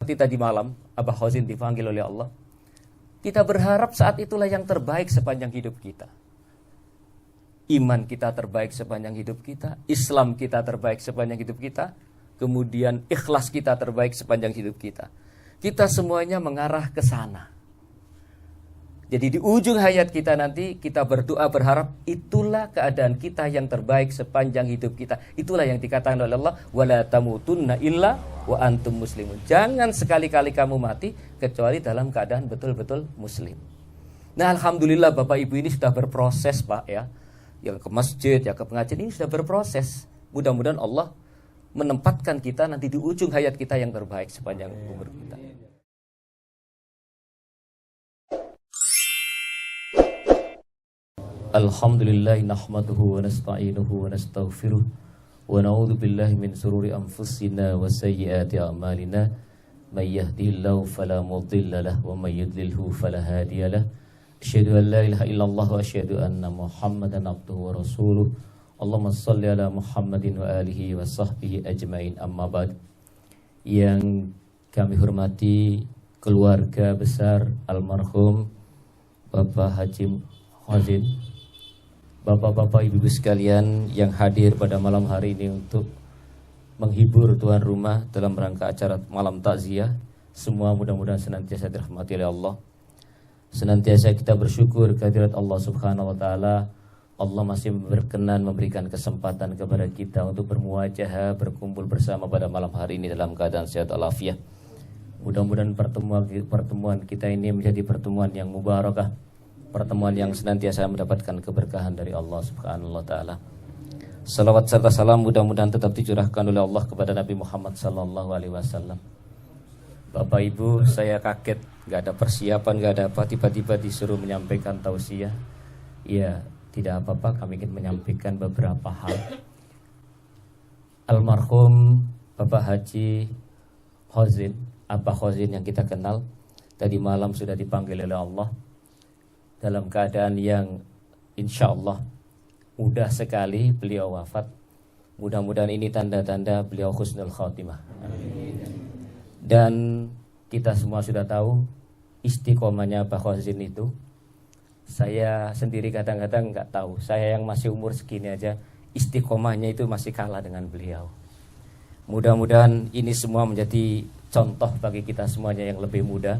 seperti tadi malam Abah Khazin dipanggil oleh Allah. Kita berharap saat itulah yang terbaik sepanjang hidup kita. Iman kita terbaik sepanjang hidup kita, Islam kita terbaik sepanjang hidup kita, kemudian ikhlas kita terbaik sepanjang hidup kita. Kita semuanya mengarah ke sana. Jadi di ujung hayat kita nanti kita berdoa berharap itulah keadaan kita yang terbaik sepanjang hidup kita. Itulah yang dikatakan oleh Allah, wala tamutunna illa wa antum muslimun. Jangan sekali-kali kamu mati kecuali dalam keadaan betul-betul muslim. Nah, alhamdulillah Bapak Ibu ini sudah berproses, Pak, ya. Yang ke masjid, yang ke pengajian ini sudah berproses. Mudah-mudahan Allah menempatkan kita nanti di ujung hayat kita yang terbaik sepanjang umur kita. Alhamdulillah nahmaduhu wa nasta'inuhu wa nastaghfiruh wa na'udzu billahi min shururi anfusina wa sayyiati a'malina may yahdihillahu fala mudilla lahu wa may yudlilhu fala hadiya lahu. Asyhadu an la ilaha illallah wa asyhadu anna Muhammadan abduhu wa rasuluh. Allahumma shalli ala Muhammadin wa alihi wa sahbihi ajmain. Amma ba'd. Yang kami hormati keluarga besar almarhum Bapak Haji Khazin, Bapak-bapak, ibu-ibu sekalian yang hadir pada malam hari ini untuk menghibur tuan rumah dalam rangka acara malam takziah, semua mudah-mudahan senantiasa dirahmati oleh Allah. Senantiasa kita bersyukur kehadirat Allah Subhanahu wa taala. Allah masih berkenan memberikan kesempatan kepada kita untuk bermuajahah, berkumpul bersama pada malam hari ini dalam keadaan sehat walafiat. Mudah-mudahan pertemuan kita ini menjadi pertemuan yang mubarakah, pertemuan yang senantiasa mendapatkan keberkahan dari Allah Subhanahu wa taala. Salawat serta salam mudah-mudahan tetap dicurahkan oleh Allah kepada Nabi Muhammad sallallahu alaihi wasallam. Bapak Ibu, saya kaget, gak ada persiapan, gak ada apa, tiba-tiba disuruh menyampaikan tausiah. Ya, tidak apa-apa, kami ingin menyampaikan beberapa hal. Almarhum Bapak Haji Khazin, Abah Khazin yang kita kenal, tadi malam sudah dipanggil oleh Allah dalam keadaan yang insya Allah mudah sekali beliau wafat. Mudah-mudahan ini tanda-tanda beliau husnul khotimah. Dan kita semua sudah tahu istiqomahnya Pak Khazin itu. Saya sendiri kadang-kadang nggak tahu. Saya yang masih umur segini aja istiqomahnya itu masih kalah dengan beliau. Mudah-mudahan ini semua menjadi contoh bagi kita semuanya yang lebih muda.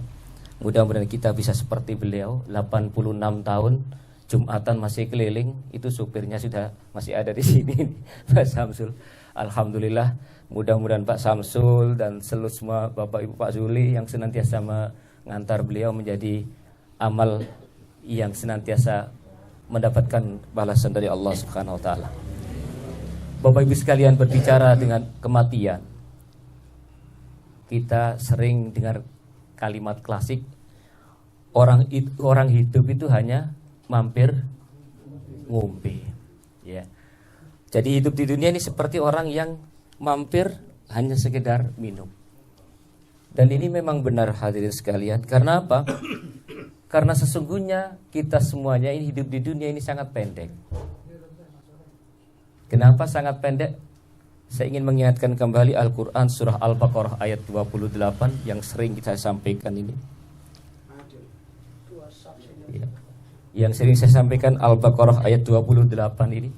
Mudah-mudahan kita bisa seperti beliau, 86 tahun, Jumatan masih keliling, itu supirnya sudah masih ada di sini, Pak Samsul. Alhamdulillah, mudah-mudahan Pak Samsul dan seluruh semua Bapak Ibu Pak Zuli yang senantiasa mengantar beliau menjadi amal yang senantiasa mendapatkan balasan dari Allah Subhanahu wa taala. Bapak Ibu sekalian, berbicara dengan kematian, kita sering dengar kalimat klasik, orang hidup itu hanya mampir ngombe, ya. Jadi hidup di dunia ini seperti orang yang mampir hanya sekedar minum. Dan ini memang benar hadirin sekalian. Karena apa? Karena sesungguhnya kita semuanya ini hidup di dunia ini sangat pendek. Kenapa sangat pendek? Saya ingin mengingatkan kembali Al-Quran surah Al-Baqarah ayat 28 yang sering kita sampaikan ini. Ya. Yang sering saya sampaikan Al-Baqarah ayat 28 ini.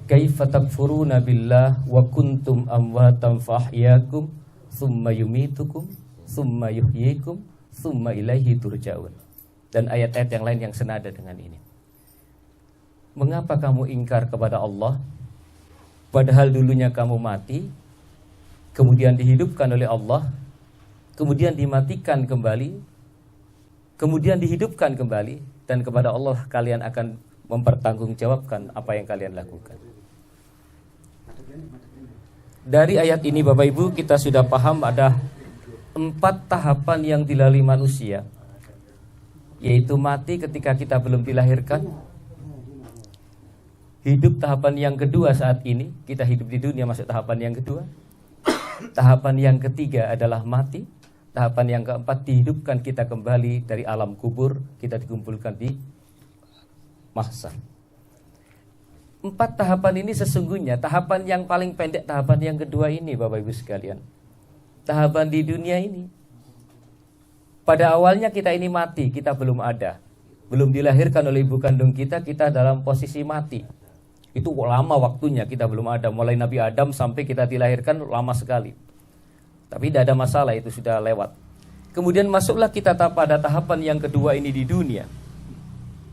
Kaifa takfuruna billah wa kuntum amwatan fahyakum thumma yumitukum thumma yuhyikum thumma ilaihi turja'un. Dan ayat-ayat yang lain yang senada dengan ini. Mengapa kamu ingkar kepada Allah padahal dulunya kamu mati, kemudian dihidupkan oleh Allah, kemudian dimatikan kembali, kemudian dihidupkan kembali, dan kepada Allah kalian akan mempertanggungjawabkan apa yang kalian lakukan. Dari ayat ini Bapak Ibu kita sudah paham ada 4 tahapan yang dilalui manusia, yaitu mati ketika kita belum dilahirkan, hidup tahapan yang kedua saat ini, kita hidup di dunia masuk tahapan yang kedua, tahapan yang ketiga adalah mati, tahapan yang keempat dihidupkan kita kembali dari alam kubur, kita dikumpulkan di mahsyar. 4 tahapan ini sesungguhnya tahapan yang paling pendek, tahapan yang kedua ini Bapak Ibu sekalian. tahapan di dunia ini. Pada awalnya kita ini mati, kita belum ada. Belum dilahirkan oleh ibu kandung kita dalam posisi mati. Itu lama waktunya, kita belum ada. Mulai Nabi Adam sampai kita dilahirkan lama sekali. Tapi tidak ada masalah, itu sudah lewat. Kemudian masuklah kita pada tahapan yang kedua ini di dunia.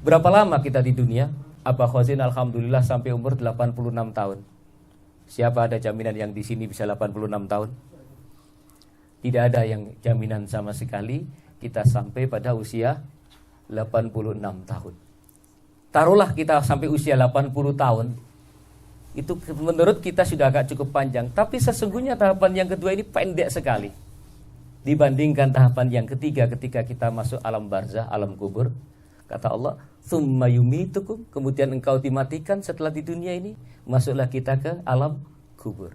Berapa lama kita di dunia? Abah Khazin alhamdulillah sampai umur 86 tahun. Siapa ada jaminan yang di sini bisa 86 tahun? Tidak ada yang jaminan sama sekali kita sampai pada usia 86 tahun. Taruhlah kita sampai usia 80 tahun. Itu menurut kita sudah agak cukup panjang. Tapi sesungguhnya tahapan yang kedua ini pendek sekali dibandingkan tahapan yang ketiga ketika kita masuk alam barzah, alam kubur. Kata Allah, "Tsumma yumitukum", kemudian engkau dimatikan setelah di dunia ini, masuklah kita ke alam kubur.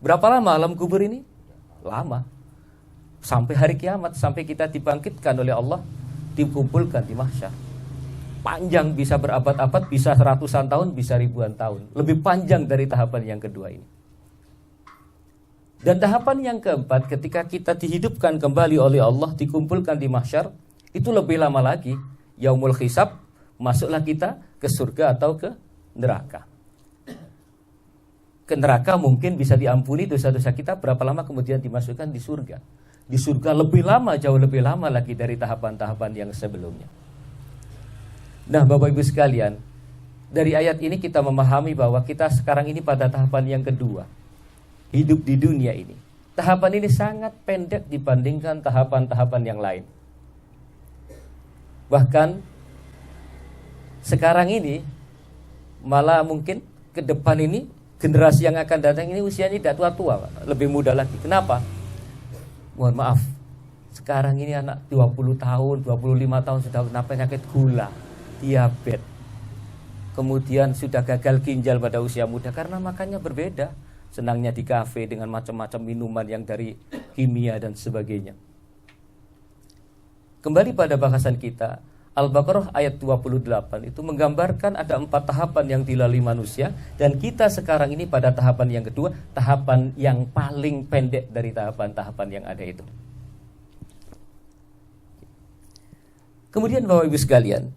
Berapa lama alam kubur ini? Lama. Sampai hari kiamat, sampai kita dibangkitkan oleh Allah, dikumpulkan di mahsyar. Panjang, bisa berabad-abad, bisa ratusan tahun, bisa ribuan tahun. Lebih panjang dari tahapan yang kedua ini. Dan tahapan yang keempat, ketika kita dihidupkan kembali oleh Allah, dikumpulkan di mahsyar, itu lebih lama lagi. Yaumul hisab, masuklah kita ke surga atau ke neraka. Ke neraka mungkin bisa diampuni dosa-dosa kita, berapa lama kemudian dimasukkan di surga. Di surga lebih lama, jauh lebih lama lagi dari tahapan-tahapan yang sebelumnya. Nah, Bapak Ibu sekalian, dari ayat ini kita memahami bahwa kita sekarang ini pada tahapan yang kedua, hidup di dunia ini. Tahapan ini sangat pendek dibandingkan tahapan-tahapan yang lain. Bahkan sekarang ini malah mungkin ke depan ini generasi yang akan datang ini usianya tidak tua-tua, lebih muda lagi. Kenapa? Mohon maaf, sekarang ini anak 20 tahun, 25 tahun sudah kena penyakit gula, diabetes. Kemudian sudah gagal ginjal pada usia muda karena makannya berbeda. Senangnya di kafe dengan macam-macam minuman yang dari kimia dan sebagainya. Kembali pada bahasan kita, Al-Baqarah ayat 28 itu menggambarkan ada 4 tahapan yang dilalui manusia. Dan kita sekarang ini pada tahapan yang kedua, tahapan yang paling pendek dari tahapan-tahapan yang ada itu. Kemudian Bapak Ibu sekalian,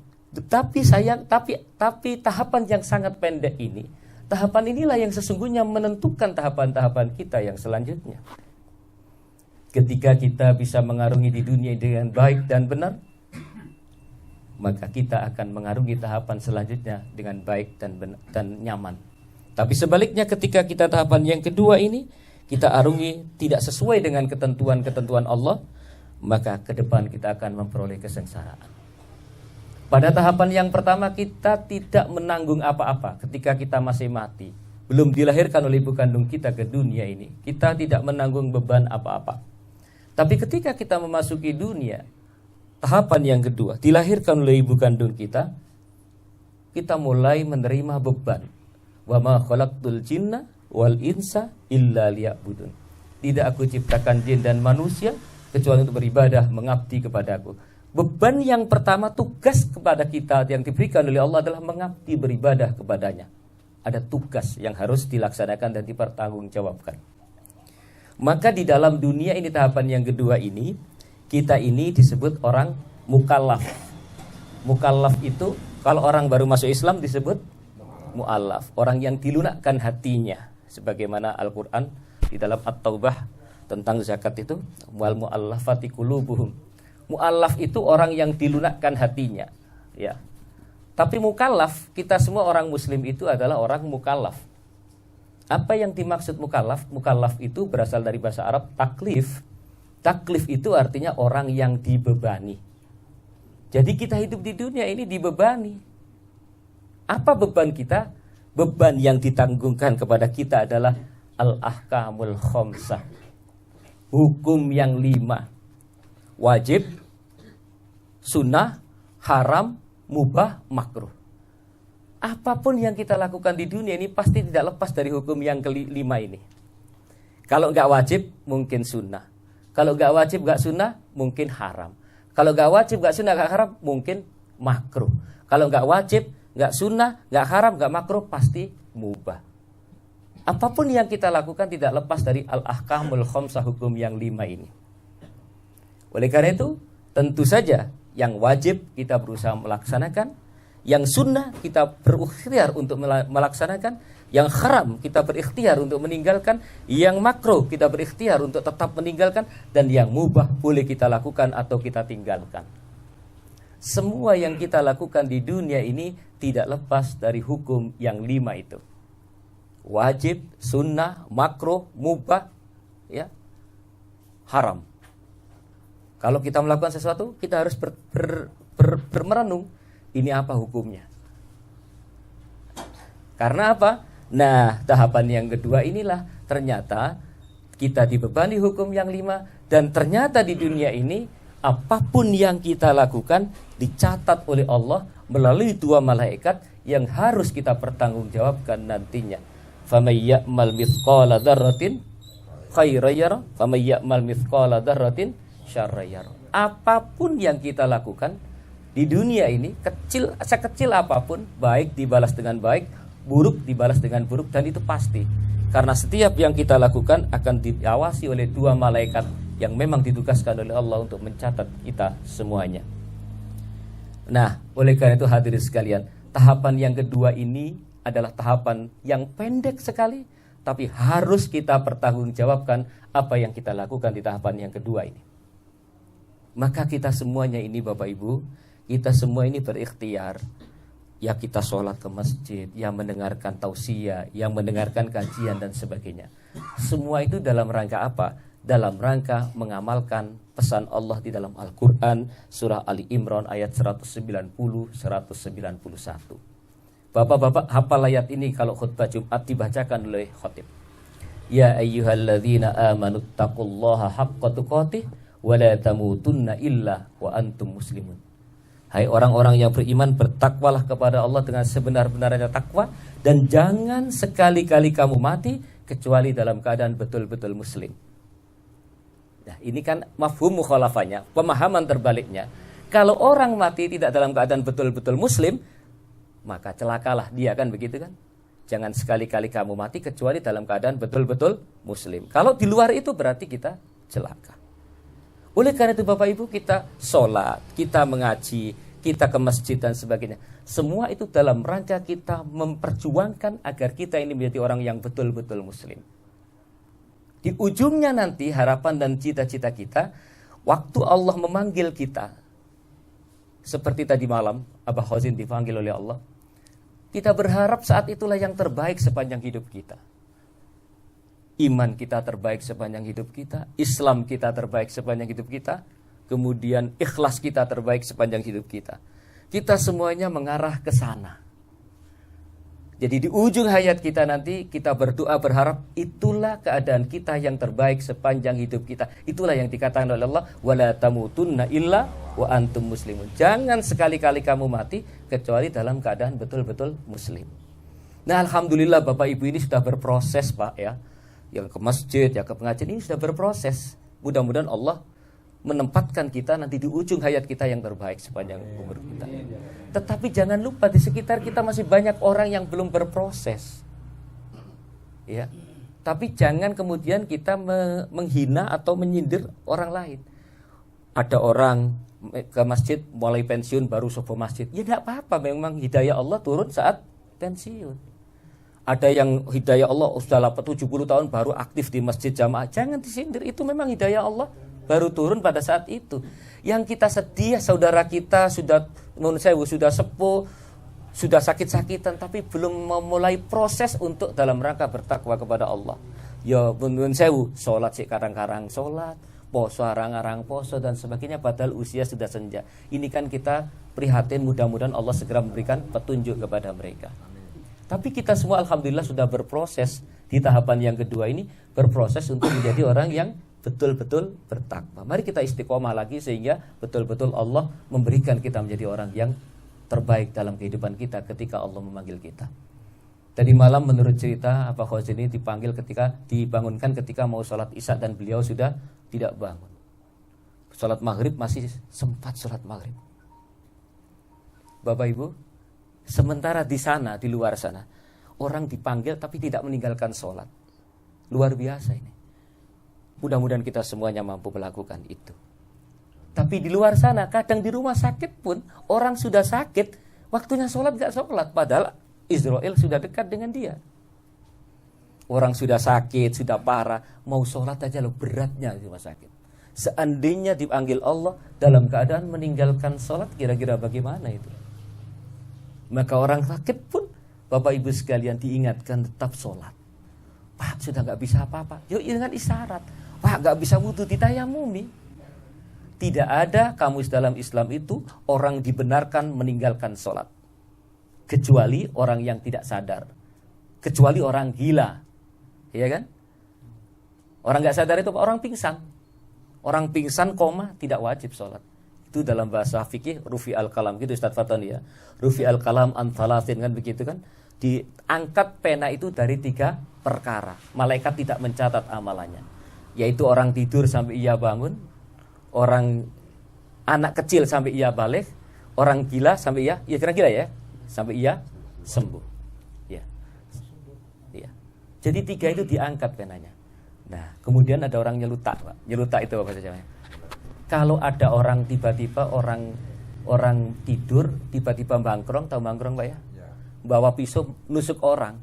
tapi tahapan yang sangat pendek ini, tahapan inilah yang sesungguhnya menentukan tahapan-tahapan kita yang selanjutnya. Ketika kita bisa mengarungi di dunia dengan baik dan benar, maka kita akan mengarungi tahapan selanjutnya dengan baik dan benar, dan nyaman. Tapi sebaliknya ketika kita tahapan yang kedua ini, kita arungi tidak sesuai dengan ketentuan-ketentuan Allah, maka ke depan kita akan memperoleh kesengsaraan. Pada tahapan yang pertama kita tidak menanggung apa-apa ketika kita masih mati. Belum dilahirkan oleh ibu kandung kita ke dunia ini, kita tidak menanggung beban apa-apa. Tapi ketika kita memasuki dunia, tahapan yang kedua, dilahirkan oleh ibu kandung kita mulai menerima beban. Wa ma khalaqtul jinna wal insa illa liya'budun. Tidak aku ciptakan jin dan manusia kecuali untuk beribadah, mengabdi kepadaku. Beban yang pertama, tugas kepada kita yang diberikan oleh Allah adalah mengabdi, beribadah kepadanya. Ada tugas yang harus dilaksanakan dan dipertanggungjawabkan. Maka di dalam dunia ini tahapan yang kedua ini, kita ini disebut orang mukallaf. Mukallaf itu kalau orang baru masuk Islam disebut mu'allaf, orang yang dilunakkan hatinya. Sebagaimana Al-Quran di dalam At-Taubah tentang zakat itu, wal mu'allafati qulubuhum. Mu'allaf itu orang yang dilunakkan hatinya, ya. Tapi mukallaf, kita semua orang muslim itu adalah orang mukallaf. Apa yang dimaksud mukallaf? Mukallaf itu berasal dari bahasa Arab taklif. Taklif itu artinya orang yang dibebani. Jadi kita hidup di dunia ini dibebani. Apa beban kita? Beban yang ditanggungkan kepada kita adalah al-ahkamul khamsah. Hukum yang 5. Wajib, sunnah, haram, mubah, makruh. Apapun yang kita lakukan di dunia ini pasti tidak lepas dari hukum yang kelima ini. Kalau nggak wajib, mungkin sunnah. Kalau nggak wajib, nggak sunnah, mungkin haram. Kalau nggak wajib, nggak sunnah, nggak haram, mungkin makruh. Kalau nggak wajib, nggak sunnah, nggak haram, nggak makruh, pasti mubah. apapun yang kita lakukan tidak lepas dari al-ahkamul khamsah, hukum yang 5 ini. Oleh karena itu, tentu saja yang wajib kita berusaha melaksanakan, yang sunnah kita berikhtiar untuk melaksanakan, yang haram kita berikhtiar untuk meninggalkan, yang makruh kita berikhtiar untuk tetap meninggalkan, dan yang mubah boleh kita lakukan atau kita tinggalkan. Semua yang kita lakukan di dunia ini tidak lepas dari hukum yang 5 itu. Wajib, sunnah, makruh, mubah, ya, haram. Kalau kita melakukan sesuatu, kita harus bermerenung, ini apa hukumnya. Karena apa? Nah, tahapan yang kedua inilah ternyata kita dibebani hukum yang 5, dan ternyata di dunia ini apapun yang kita lakukan dicatat oleh Allah melalui 2 malaikat yang harus kita pertanggungjawabkan nantinya. Faman ya'mal mithqala dzarratin khairan yarah, faman ya'mal mithqala dzarratin syarran yarah. Apapun yang kita lakukan di dunia ini, kecil sekecil apapun, baik dibalas dengan baik, buruk dibalas dengan buruk, dan itu pasti. Karena setiap yang kita lakukan akan diawasi oleh 2 malaikat yang memang ditugaskan oleh Allah untuk mencatat kita semuanya. Nah, oleh karena itu hadirin sekalian, tahapan yang kedua ini adalah tahapan yang pendek sekali, tapi harus kita pertanggungjawabkan apa yang kita lakukan di tahapan yang kedua ini. Maka kita semuanya ini Bapak Ibu, kita semua ini berikhtiar. Ya, kita sholat ke masjid, yang mendengarkan tausiah, yang mendengarkan kajian dan sebagainya. Semua itu dalam rangka apa? Dalam rangka mengamalkan pesan Allah di dalam Al-Quran, surah Ali Imran ayat 190-191. Bapak-bapak hafal ayat ini kalau khutbah Jumat dibacakan oleh khatib. Ya ayyuhalladzina amanu taqullaha haqqa tuqatih wa la tamutunna illa wa antum muslimun. Hai orang-orang yang beriman, bertakwalah kepada Allah dengan sebenar-benarnya takwa, dan jangan sekali-kali kamu mati kecuali dalam keadaan betul-betul muslim. Nah, ini kan mafhum mukhalafahnya, pemahaman terbaliknya. Kalau orang mati tidak dalam keadaan betul-betul muslim, maka celakalah dia, kan begitu kan? Jangan sekali-kali kamu mati kecuali dalam keadaan betul-betul muslim. Kalau di luar itu berarti kita celaka. Oleh karena itu Bapak Ibu, kita sholat, kita mengaji, kita ke masjid dan sebagainya. Semua itu dalam rangka kita memperjuangkan agar kita ini menjadi orang yang betul-betul muslim. Di ujungnya nanti harapan dan cita-cita kita, waktu Allah memanggil kita, seperti tadi malam Abah Khazin dipanggil oleh Allah, kita berharap saat itulah yang terbaik sepanjang hidup kita. Iman kita terbaik sepanjang hidup kita, Islam kita terbaik sepanjang hidup kita, kemudian ikhlas kita terbaik sepanjang hidup kita. Kita semuanya mengarah ke sana. Jadi di ujung hayat kita nanti kita berdoa berharap itulah keadaan kita yang terbaik sepanjang hidup kita. Itulah yang dikatakan oleh Allah, wala tamutunna illa wa antum muslimun. Jangan sekali-kali kamu mati kecuali dalam keadaan betul-betul muslim. Nah, alhamdulillah Bapak Ibu ini sudah berproses Pak ya. Yang ke masjid, yang ke pengajian ini sudah berproses. Mudah-mudahan Allah menempatkan kita nanti di ujung hayat kita yang terbaik sepanjang umur kita. Tetapi jangan lupa di sekitar kita masih banyak orang yang belum berproses. Ya. Tapi jangan kemudian kita menghina atau menyindir orang lain. Ada orang ke masjid mulai pensiun baru sebuah masjid. Ya tidak apa-apa, memang hidayah Allah turun saat pensiun. Ada yang hidayah Allah sudah 70 tahun baru aktif di masjid jamaah. Jangan disindir, itu memang hidayah Allah baru turun pada saat itu. Yang kita sedih, saudara kita sudah sepuh, sudah sakit-sakitan, tapi belum memulai proses untuk dalam rangka bertakwa kepada Allah. Ya nun sewu, sholat sih karang-karang sholat, poso arang-arang poso dan sebagainya, padahal usia sudah senja. Ini kan kita prihatin, mudah-mudahan Allah segera memberikan petunjuk kepada mereka. Tapi kita semua alhamdulillah sudah berproses di tahapan yang kedua ini, berproses untuk menjadi orang yang betul-betul bertakwa. Mari kita istiqomah lagi sehingga betul-betul Allah memberikan kita menjadi orang yang terbaik dalam kehidupan kita ketika Allah memanggil kita. Tadi malam menurut cerita Abah Khazin ini dibangunkan ketika mau sholat isya dan beliau sudah tidak bangun. Sholat maghrib masih sempat sholat maghrib. Bapak Ibu, sementara di sana, di luar sana, orang dipanggil tapi tidak meninggalkan sholat. Luar biasa ini. Mudah-mudahan kita semuanya mampu melakukan itu. Tapi di luar sana, kadang di rumah sakit pun orang sudah sakit, waktunya sholat gak sholat, padahal Israel sudah dekat dengan dia. Orang sudah sakit, sudah parah, mau sholat aja loh beratnya di rumah sakit. Seandainya dipanggil Allah dalam keadaan meninggalkan sholat, kira-kira bagaimana itu? Maka orang sakit pun, Bapak Ibu sekalian, diingatkan tetap sholat. Pak, sudah gak bisa apa-apa, yuk dengan isyarat. Pak, gak bisa wudu, ditayamumi. Tidak ada kamus dalam Islam itu orang dibenarkan meninggalkan sholat, kecuali orang yang tidak sadar, kecuali orang gila, ya kan? Orang gak sadar itu orang pingsan. Orang pingsan koma tidak wajib sholat. Itu dalam bahasa fikih rufi al-kalam, gitu Ustaz Fatani ya. Rufi al-kalam an thalathin, kan begitu kan? Diangkat pena itu dari 3 perkara. Malaikat tidak mencatat amalannya, yaitu orang tidur sampai ia bangun, orang anak kecil sampai ia balik, orang gila sampai ia, ya kira-kira ya, sampai ia sembuh. Ya. Ya. Jadi 3 itu diangkat penanya. Nah, kemudian ada orang nyelutak, Pak. Nyelutak itu apa saja? Kalau ada orang tiba-tiba orang tidur tiba-tiba bangkrong, tahu bangkrong Pak ya? Bawa pisau nusuk orang.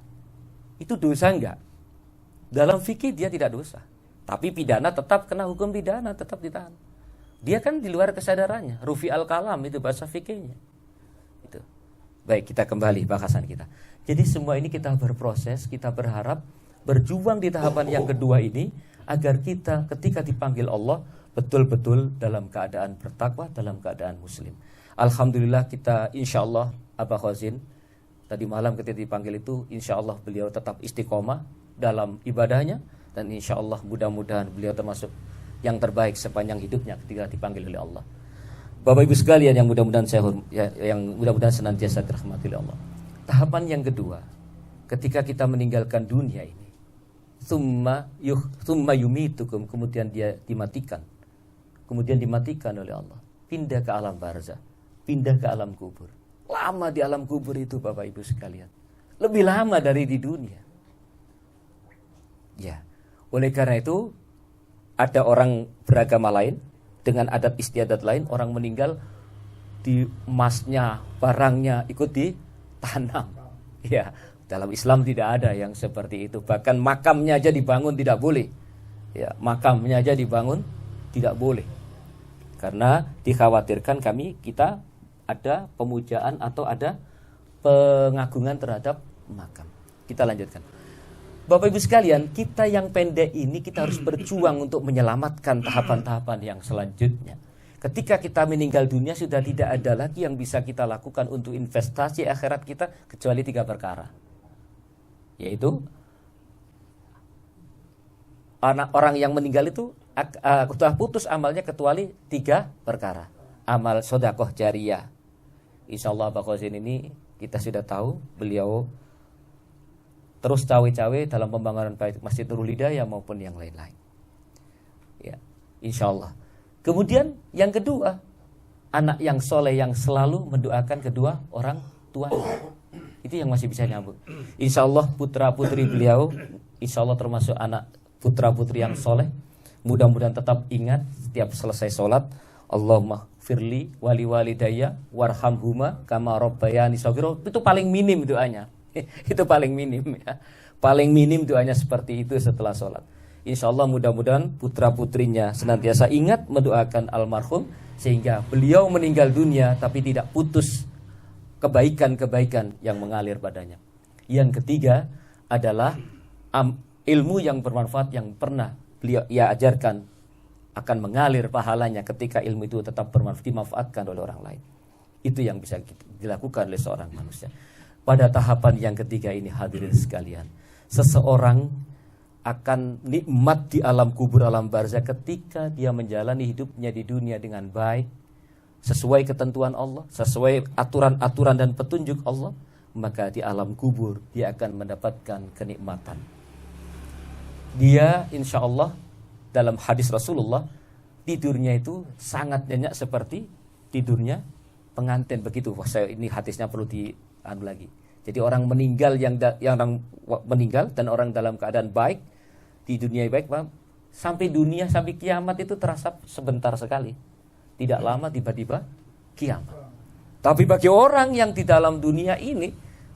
Itu dosa enggak? Dalam fikih dia tidak dosa. Tapi pidana tetap kena hukum pidana, tetap ditahan. Dia kan di luar kesadarannya. Rufi al-kalam itu bahasa fikihnya. Itu. Baik, kita kembali bahasan kita. Jadi semua ini kita berproses, kita berharap berjuang di tahapan yang kedua ini agar kita ketika dipanggil Allah betul-betul dalam keadaan bertakwa, dalam keadaan muslim. Alhamdulillah kita insyaallah Abah Khazin tadi malam ketika dipanggil itu insyaallah beliau tetap istiqomah dalam ibadahnya, dan insyaallah mudah-mudahan beliau termasuk yang terbaik sepanjang hidupnya ketika dipanggil oleh Allah. Bapak Ibu sekalian yang mudah-mudahan yang mudah-mudahan senantiasa dirahmati oleh Allah. Tahapan yang kedua, ketika kita meninggalkan dunia ini, summa yumitukum, kemudian dia dimatikan. Kemudian dimatikan oleh Allah. Pindah ke alam barzah, pindah ke alam kubur. Lama di alam kubur itu Bapak Ibu sekalian. Lebih lama dari di dunia. Ya. Oleh karena itu ada orang beragama lain dengan adat istiadat lain, orang meninggal di emasnya, barangnya ikut ditanam. Ya, dalam Islam tidak ada yang seperti itu. Bahkan makamnya aja dibangun tidak boleh. Ya, makamnya aja dibangun tidak boleh. Karena dikhawatirkan kita ada pemujaan atau ada pengagungan terhadap makam. Kita lanjutkan. Bapak Ibu sekalian, kita yang pendek ini kita harus berjuang untuk menyelamatkan tahapan-tahapan yang selanjutnya. Ketika kita meninggal dunia sudah tidak ada lagi yang bisa kita lakukan untuk investasi akhirat kita kecuali 3 perkara. Yaitu orang yang meninggal itu sudah putus amalnya kecuali 3 perkara. Amal sedekah jariyah. Insyaallah Pak Khazin ini kita sudah tahu beliau terus cawe-cawe dalam pembangunan baik Masjid Nurul Hidayah maupun yang lain-lain. Ya, insyaallah. Kemudian yang kedua, anak yang soleh yang selalu mendoakan kedua orang tuanya. Itu yang masih bisa nyambung. Insyaallah putra-putri beliau insyaallah termasuk anak putra-putri yang soleh. Mudah-mudahan tetap ingat setiap selesai sholat, Allahumma firli wali walidayya warhamhuma kama rabbayani shaghira. Itu paling minim doanya. Itu paling minim ya. Paling minim doanya seperti itu setelah sholat. Insyaallah mudah-mudahan putra-putrinya senantiasa ingat mendoakan almarhum sehingga beliau meninggal dunia tapi tidak putus kebaikan-kebaikan yang mengalir padanya. Yang ketiga adalah ilmu yang bermanfaat yang pernah beliau ajarkan akan mengalir pahalanya ketika ilmu itu tetap dimanfaatkan oleh orang lain. Itu yang bisa dilakukan oleh seorang manusia. Pada tahapan yang ketiga ini hadirin sekalian, seseorang akan nikmat di alam kubur, alam barzah ketika dia menjalani hidupnya di dunia dengan baik, sesuai ketentuan Allah, sesuai aturan-aturan dan petunjuk Allah, maka di alam kubur dia akan mendapatkan kenikmatan. Dia insya Allah dalam hadis Rasulullah tidurnya itu sangat nyenyak seperti tidurnya pengantin begitu. Wah, ini hadisnya perlu lagi. Jadi orang meninggal yang orang meninggal dan orang dalam keadaan baik di dunia baik, sampai dunia sampai kiamat itu terasa sebentar sekali. Tidak lama tiba-tiba kiamat. Tapi bagi orang yang di dalam dunia ini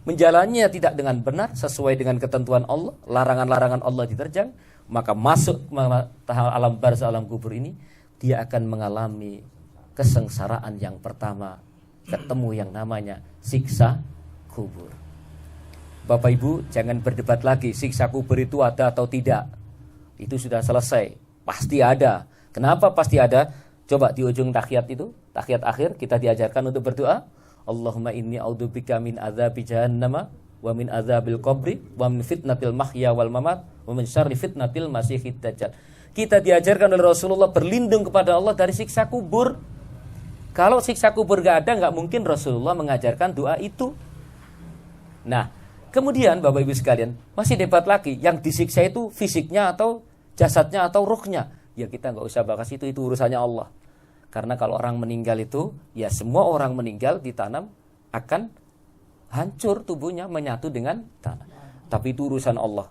menjalannya tidak dengan benar sesuai dengan ketentuan Allah, larangan-larangan Allah diterjang, maka masuk alam barzakh, alam kubur ini, dia akan mengalami kesengsaraan yang pertama, ketemu yang namanya siksa kubur. Bapak Ibu, jangan berdebat lagi siksa kubur itu ada atau tidak. Itu sudah selesai, pasti ada. Kenapa pasti ada? Coba di ujung tahiyat itu, tahiyat akhir kita diajarkan untuk berdoa, Allahumma inni a'udzubika min adzabi jahannama wa min adzabil qabri wa min fitnatil mahya wal mamat wa min syarri fitnatil masiihid dajjal. Kita diajarkan oleh Rasulullah berlindung kepada Allah dari siksa kubur. Kalau siksa kubur gak ada, gak mungkin Rasulullah mengajarkan doa itu. Nah, kemudian Bapak Ibu sekalian, masih debat lagi, yang disiksa itu fisiknya atau jasadnya atau ruhnya. Ya kita gak usah bahas itu urusannya Allah. Karena kalau orang meninggal itu, ya semua orang meninggal ditanam akan hancur tubuhnya, menyatu dengan tanah. Tapi itu urusan Allah.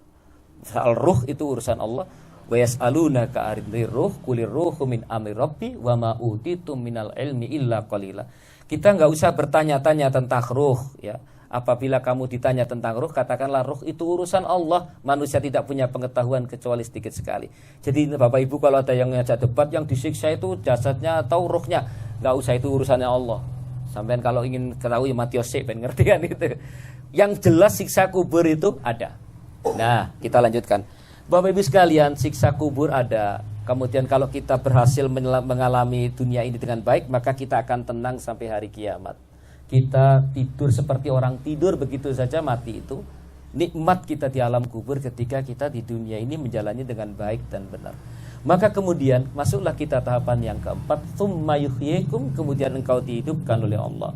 Soal ruh itu urusan Allah. Wa yas'alunaka 'anir ruh qulir ruhu min amri rabbi wa ma utitum minal ilmi illa qalila. Kita enggak usah bertanya-tanya tentang ruh ya. Apabila kamu ditanya tentang ruh, katakanlah ruh itu urusan Allah. Manusia tidak punya pengetahuan kecuali sedikit sekali. Jadi Bapak Ibu kalau ada yang ngajak debat, yang disiksa itu jasadnya atau ruhnya, enggak usah, itu urusannya Allah. Sampean kalau ingin ketahui mati osek ben ngerti kan itu. Yang jelas siksa kubur itu ada. Nah, kita lanjutkan. Bapak Ibu sekalian, siksa kubur ada. Kemudian kalau kita berhasil mengalami dunia ini dengan baik, maka kita akan tenang sampai hari kiamat. Kita tidur seperti orang tidur begitu saja, mati itu. Nikmat kita di alam kubur ketika kita di dunia ini menjalani dengan baik dan benar. Maka kemudian masuklah kita tahapan yang keempat, tsumma yuhyikum, kemudian engkau dihidupkan oleh Allah.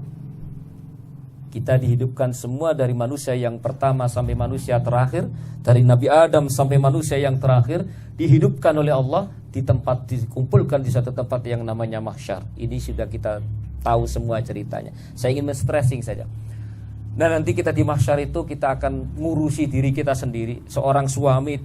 Kita dihidupkan semua dari manusia yang pertama sampai manusia terakhir, dari Nabi Adam sampai manusia yang terakhir, dihidupkan oleh Allah di tempat, dikumpulkan di satu tempat yang namanya mahsyar. Ini sudah kita tahu semua ceritanya. Saya ingin men-stressing saja. Nah, nanti kita di mahsyar itu kita akan ngurusi diri kita sendiri. Seorang suami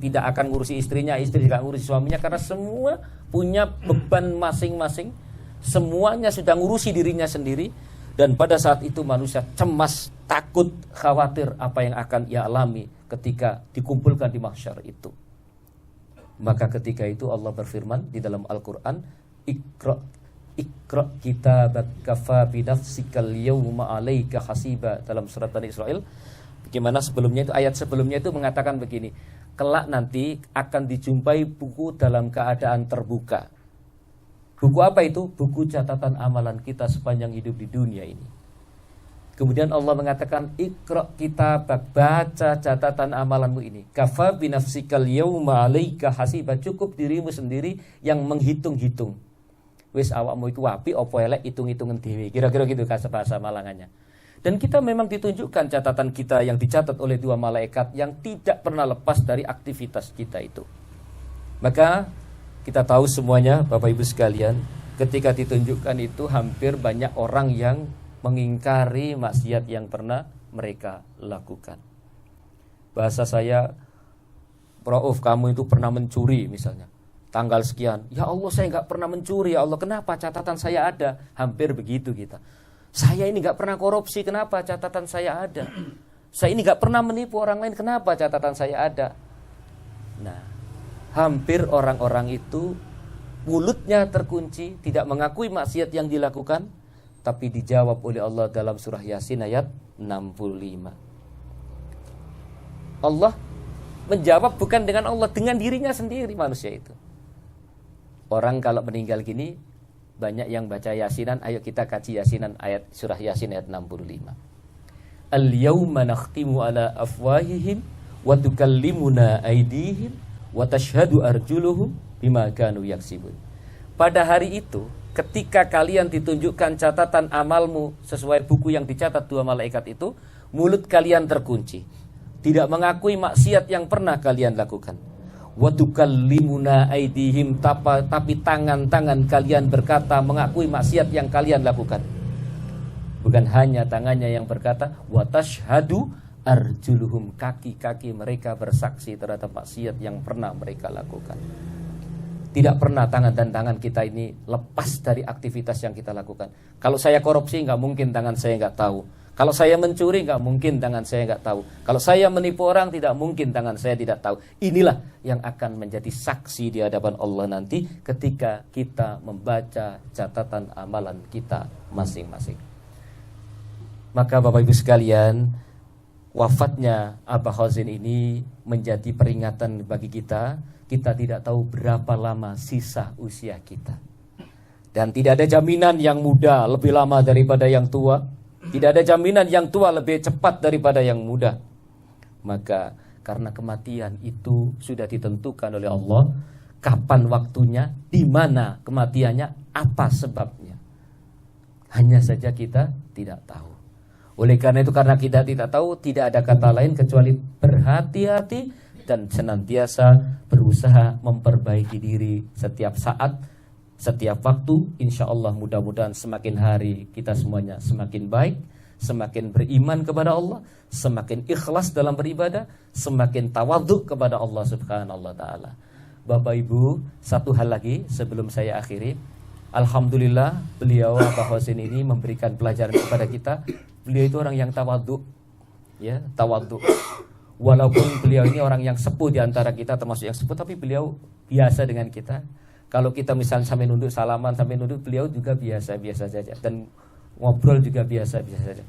tidak akan ngurusi istrinya, istri tidak ngurusi suaminya, karena semua punya beban masing-masing. Semuanya sudah ngurusi dirinya sendiri. Dan pada saat itu manusia cemas, takut, khawatir apa yang akan ia alami ketika dikumpulkan di mahsyar itu. Maka ketika itu Allah berfirman di dalam Al-Quran, Iqra kitabak kafa binafsikal yawma alaika hasiba, dalam surat Bani Israel. Bagaimana sebelumnya itu, ayat sebelumnya itu mengatakan begini, kelak nanti akan dijumpai buku dalam keadaan terbuka. Buku apa itu? Buku catatan amalan kita sepanjang hidup di dunia ini. Kemudian Allah mengatakan, Iqra kitabak, baca catatan amalanmu ini. Kafa binafsikal yawma alaika hasiba, cukup dirimu sendiri yang menghitung-hitung. Wis awakmu iku api apa elek, hitung-hitungan dhewe. Kira-kira gitu bahasa Malangannya. Dan kita memang ditunjukkan catatan kita yang dicatat oleh dua malaikat yang tidak pernah lepas dari aktivitas kita itu. Maka kita tahu semuanya Bapak Ibu sekalian, ketika ditunjukkan itu hampir banyak orang yang mengingkari maksiat yang pernah mereka lakukan. Bahasa saya, Prof, kamu itu pernah mencuri misalnya. Tanggal sekian, ya Allah saya nggak pernah mencuri, ya Allah kenapa catatan saya ada? Hampir begitu kita. Saya ini nggak pernah korupsi, kenapa catatan saya ada? Saya ini nggak pernah menipu orang lain, kenapa catatan saya ada? Nah, hampir orang-orang itu mulutnya terkunci, tidak mengakui maksiat yang dilakukan, tapi dijawab oleh Allah dalam surah Yasin ayat 65. Allah menjawab bukan dengan Allah, dengan dirinya sendiri manusia itu. Orang kalau meninggal gini, banyak yang baca Yasinan. Ayo kita kaji Yasinan, ayat surah Yasin ayat 65. Al-yawma nakhtimu ala afwahihim wa tukallimuna aydihim wa tashhadu arjuluhum bima kanu yaksibun. Pada hari itu, ketika kalian ditunjukkan catatan amalmu sesuai buku yang dicatat dua malaikat itu, mulut kalian terkunci, tidak mengakui maksiat yang pernah kalian lakukan. Wa tukallimuna aydihim, tapi tangan-tangan kalian berkata mengakui maksiat yang kalian lakukan. Bukan hanya tangannya yang berkata, wa tashhadu arjuluhum, kaki-kaki mereka bersaksi terhadap maksiat yang pernah mereka lakukan. Tidak pernah tangan dan tangan kita ini lepas dari aktivitas yang kita lakukan. Kalau saya korupsi, nggak mungkin tangan saya nggak tahu. Kalau saya mencuri, nggak mungkin tangan saya nggak tahu. Kalau saya menipu orang, tidak mungkin tangan saya tidak tahu. Inilah yang akan menjadi saksi di hadapan Allah nanti ketika kita membaca catatan amalan kita masing-masing. Maka Bapak Ibu sekalian, wafatnya Abah Khazin ini menjadi peringatan bagi kita. Kita tidak tahu berapa lama sisa usia kita. Dan tidak ada jaminan yang muda lebih lama daripada yang tua. Tidak ada jaminan yang tua lebih cepat daripada yang muda. Maka karena kematian itu sudah ditentukan oleh Allah, kapan waktunya, di mana kematiannya, apa sebabnya. Hanya saja kita tidak tahu. Oleh karena itu, karena kita tidak tahu, tidak ada kata lain kecuali berhati-hati dan senantiasa berusaha memperbaiki diri setiap saat, setiap waktu. Insya Allah mudah-mudahan semakin hari kita semuanya semakin baik, semakin beriman kepada Allah, semakin ikhlas dalam beribadah, semakin tawadhu kepada Allah subhanahu wa ta'ala. Bapak Ibu, satu hal lagi sebelum saya akhiri. Alhamdulillah beliau Abah Khazin ini memberikan pelajaran kepada kita. Beliau itu orang yang tawadhu, ya, tawadhu. Walaupun beliau ini orang yang sepuh di antara kita, termasuk yang sepuh, tapi beliau biasa dengan kita. Kalau kita misalnya sampai nunduk salaman, sampai nunduk, beliau juga biasa-biasa saja. Dan ngobrol juga biasa-biasa saja.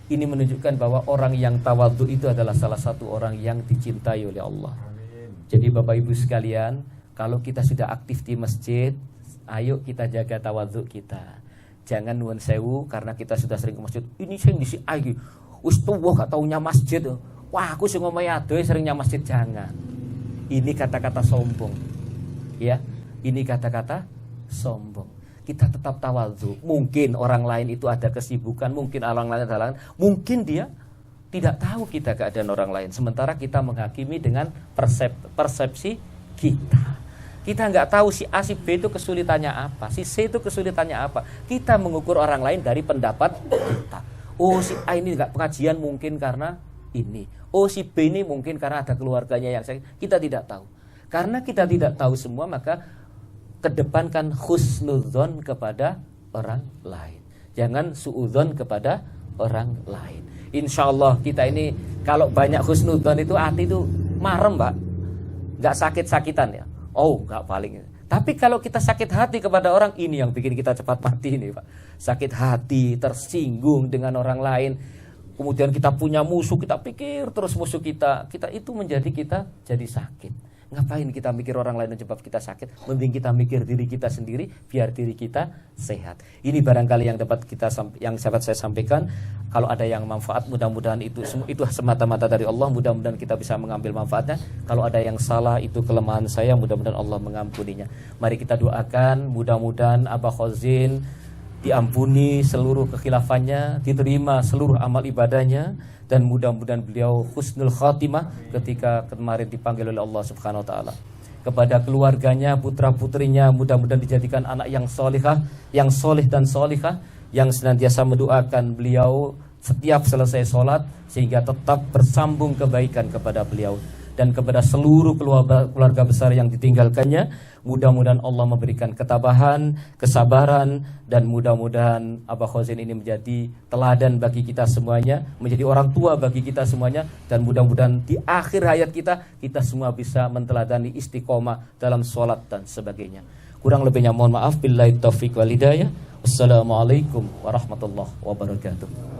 Ini menunjukkan bahwa orang yang tawadhu itu adalah salah satu orang yang dicintai oleh Allah. Amin. Jadi Bapak Ibu sekalian, kalau kita sudah aktif di masjid, ayo kita jaga tawadhu kita. Jangan nuwun sewu karena kita sudah sering ke masjid. Ini sing disi iki. Wis tuwa gak taunya masjid. Wah, aku sing omahe adoh seringnya masjid. Jangan. Ini kata-kata sombong. Ya. Ini kata-kata sombong. Kita tetap tawadhu. Mungkin orang lain itu ada kesibukan, mungkin orang lain ada lain, mungkin dia tidak tahu kita keadaan orang lain. Sementara kita menghakimi dengan persepsi kita. Kita nggak tahu si A, si B itu kesulitannya apa, si C itu kesulitannya apa. Kita mengukur orang lain dari pendapat kita. Oh, si A ini nggak pengajian mungkin karena ini. Oh, si B ini mungkin karena ada keluarganya yang sakit. Kita tidak tahu. Karena kita tidak tahu semua, maka kedepankan husnudzon kepada orang lain. Jangan suudzon kepada orang lain. Insya Allah kita ini kalau banyak husnudzon itu hati itu marem, Pak. Nggak sakit-sakitan ya. Oh, nggak paling. Tapi kalau kita sakit hati kepada orang, ini yang bikin kita cepat mati ini, Pak. Sakit hati, tersinggung dengan orang lain. Kemudian kita punya musuh, kita pikir terus musuh kita itu menjadi kita jadi sakit. Ngapain kita mikir orang lain sebab kita sakit? Mending kita mikir diri kita sendiri biar diri kita sehat. Ini barangkali yang dapat saya sampaikan. Kalau ada yang manfaat, mudah-mudahan itu semata-mata dari Allah. Mudah-mudahan kita bisa mengambil manfaatnya. Kalau ada yang salah, itu kelemahan saya. Mudah-mudahan Allah mengampuninya. Mari kita doakan. Mudah-mudahan Abah Khazin diampuni seluruh kekhilafannya, diterima seluruh amal ibadahnya, dan mudah-mudahan beliau husnul khatimah ketika kemarin dipanggil oleh Allah Subhanahu wa taala. Kepada keluarganya, putra-putrinya, mudah-mudahan dijadikan anak yang solihah, yang solih dan solihah, yang senantiasa mendoakan beliau setiap selesai sholat sehingga tetap bersambung kebaikan kepada beliau. Dan kepada seluruh keluarga besar yang ditinggalkannya, mudah-mudahan Allah memberikan ketabahan, kesabaran, dan mudah-mudahan Abah Khazin ini menjadi teladan bagi kita semuanya, menjadi orang tua bagi kita semuanya, dan mudah-mudahan di akhir hayat kita semua bisa menteladani istiqomah dalam sholat dan sebagainya. Kurang lebihnya mohon maaf. Billahi taufiq wal hidayah. Wassalamualaikum warahmatullahi wabarakatuh.